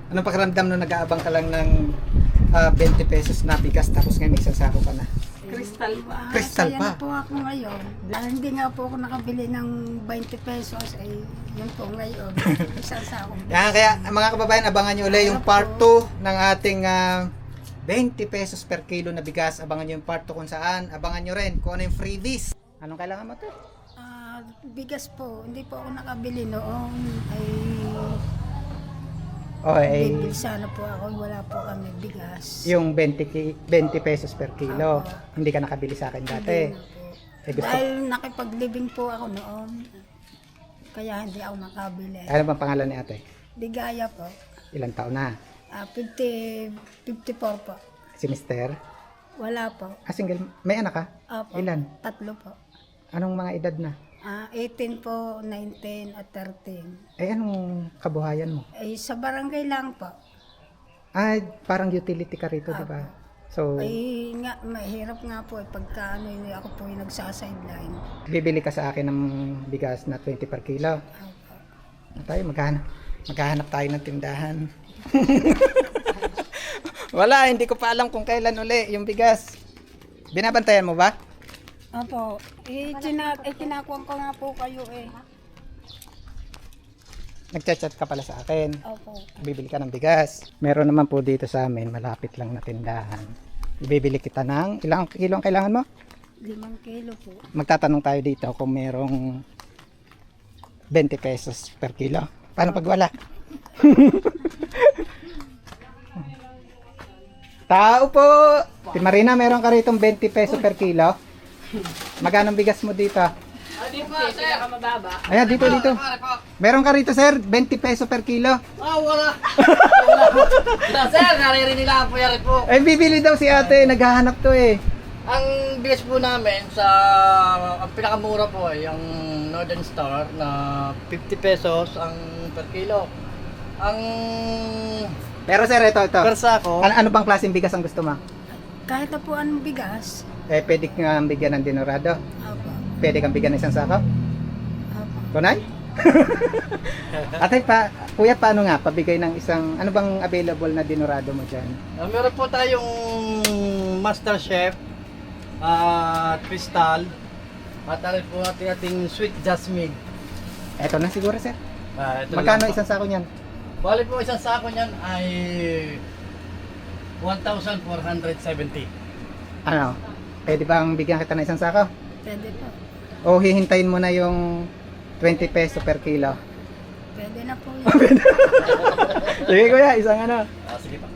Anong pakiramdam nung nag-aabang ka lang ng 20 pesos na bigas tapos ngayon may isang sako ka na? Crystal ba? Crystal Masaya pa. na po ako ngayon. Dahil hindi nga po ako nakabili ng 20 pesos, ay yun po ngayon. Isang sako. Yan, kaya mga kababayan, abangan nyo ulit yung part 2 ng ating 20 pesos per kilo na bigas. Abangan nyo yung part 2 kung saan. Abangan nyo rin kung ano yung freebies. Anong kailangan mo to? Bigas po, hindi po ako nakabili noon. Bibili sana po ako, wala po kami bigas. Yung 20 pesos per kilo. Hindi ka nakabili sa akin dati. Hindi na po. Gusto, Dahil nakipaglibing po ako noon, kaya hindi ako nakabili. ano bang pangalan ni ate? Ligaya po. Ilang taon na? 54 po. Si mister? Wala po. Single. May anak ka? Opo. Ilan? 3 po. Anong mga edad na? 18 po, 19 at 13. Anong kabuhayan mo? Sa barangay lang po. Parang utility ka rito, di ba? So, Nga, mahirap nga po pagka ako po yung nagsasideline. bibili ka sa akin ng bigas na 20 per kilo. Tayo, maghahanap tayo ng tindahan. Wala, hindi ko pa alam kung kailan uli yung bigas. Binabantayan mo ba? Opo. Kinakuha ko nga po kayo eh. Nagchat-chat ka pala sa akin. Opo. Bibili ka ng bigas. Meron naman po dito sa amin, malapit lang na tindahan. Ibibili kita ng, ilang kilo ang kailangan mo? 5 kilo po. Magtatanong tayo dito kung merong 20 pesos per kilo. Paano pag wala? Tao po! Si Marina, meron ka rito 20 pesos per kilo. Magkano ang bigas mo dito? Dito po, pinakamababa. Ayan, dito. Meron ka rito, sir, 20 pesos per kilo. Wala. Sir, naririnig lang po yan po. Bibili daw si ate, naghahanap to eh. Ang bigas po namin sa ang pinakamura po ay ang Northern Star na 50 pesos ang per kilo. Ang Pero sir, ito. persa ko, Ano bang klaseng bigas ang gusto mo? Kahit na po anong bigas. Pwede kang bigyan ng dinorado. Opo. Pwede kang bigyan ng isang sako. Opo. Tunay? Ate, kuya, paano nga? Pabigay ng isang, ano bang available na dinorado mo dyan? meron po tayong Master Chef at Crystal at ano po ating Sweet Jasmine. Eto na siguro, sir. Ito Magkano lang po. isang sako niyan? Bali po isang sako niyan ay 1,470. Ano? Pwede bang bigyan kita ng isang sako? Pwede po. O hihintayin mo na yung 20 peso per kilo? Pwede na po yun. Sige kuya, isang ano. Sige pa.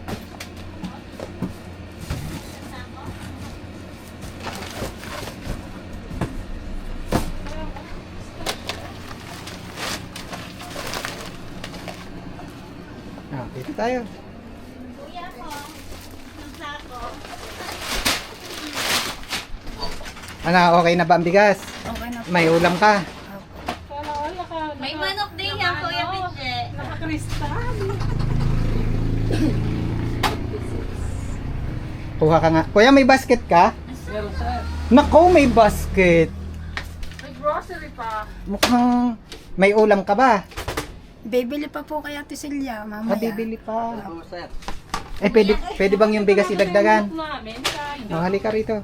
Dito tayo. Ano, okay na ba ang bigas? Okay na po. May ulam ka? May manok din yan, Kuya Pinje. Naka-crystal. Kuha ka nga. Kuya, may basket ka? Meron sir. Nako, may basket. May grocery pa. Mukhang may ulam ka ba? Bibili pa po kay Ate Celia mamaya. Bibili pa. Oo sir. Pwede bang yung bigas idagdagan? Namin, tayo. Oh, halika rito.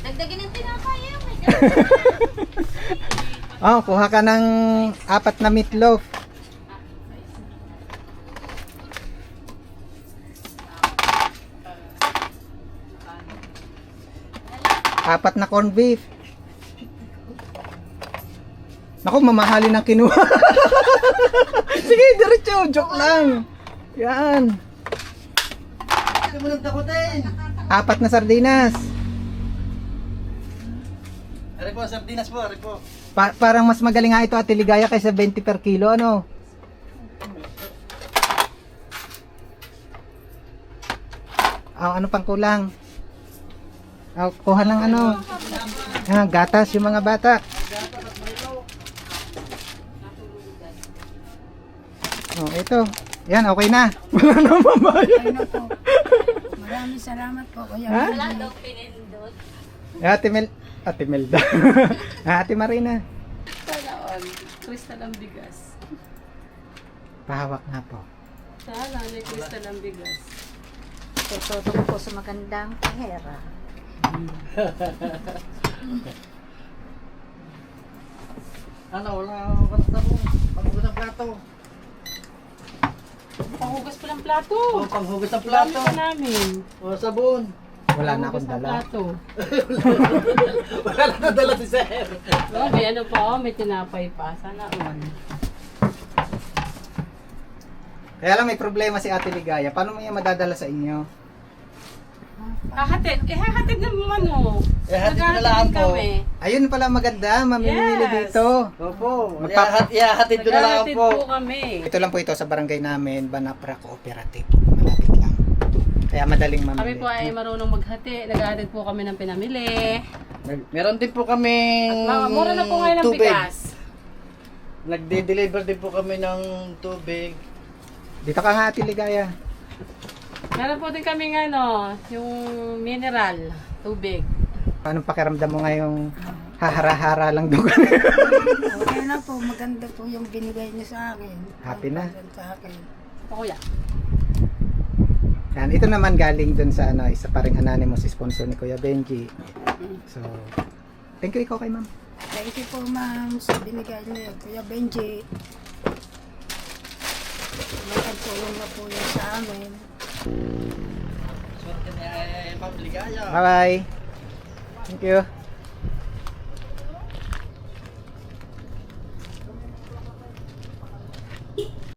Dagdagin ng tinapay yan. Oh, kuha ka ng 4 na meatloaf. Apat na corned beef. Naku, mamahalin ang kinuha. Sige, diretso. Joke lang. Yan. Hindi mo nang takutin. 4 na sardinas. Ari po, sardinas po, ari po. Parang mas magaling nga ito, Ate Ligaya, kaysa 20 per kilo, ano? Ano pang kulang? Kuha ng ano? Gatas yung mga bata. Ito. Yan, okay na. Wala na mabayad. Ayun na po. Maraming salamat po Kuya. Ha? Wala daw pinindot. Ate Melda. Ate Marina. Talaon. Crystal ang bigas. Pahawak nga po. Sana, may kristal ang bigas. Tututo ko po sa magandang pera. Ano, wala akong sabon. Panghugas ng plato. Panghugas pa ng plato. Oh, panghugas ng Dami plato. pa namin. O, sabon. Wala na akong Panghugas ng dala. plato. Wala na nadala si Sir. Oh, may ano pa, oh, may tinapay pa. Sana all. Kaya lang may problema si Ate Ligaya. Paano mo yan madadala sa inyo? Hahatid. Eh, hahatid naman, oh. Ihahatid na Naghahatid lang din po. kami. Ayun pala maganda, mamimili Yes. dito. Opo. Magpa- Ihahatid ko na lang Naghahatid po. po kami. Ito lang po ito sa barangay namin, Banapra Cooperative. Malapit lang. Kaya madaling mamili. Kami po ay marunong maghati. Naghahatid po kami ng pinamili. Meron din po kaming Mura na po ngayon ang tubig. bigas. Nagde-deliver din po kami ng tubig. Dito ka nga Ate Ligaya. Meron po din kami ano, yung mineral, tubig. Paano pakiramdam mo ngayong hahara-hara lang doon? Okay na po, maganda po yung binigay niyo sa akin. Happy na? Sa akin. O kuya. Yan, ito naman galing dun sa ano, isa pa ring anonymous sponsor ni Kuya Benji. So, thank you ikaw kay ma'am. Thank you po ma'am sa binigay niyo, Kuya Benji. Nakatulong na po yun sa amin. Swerte niya Ma'am Ligaya. Bye-bye. Thank you.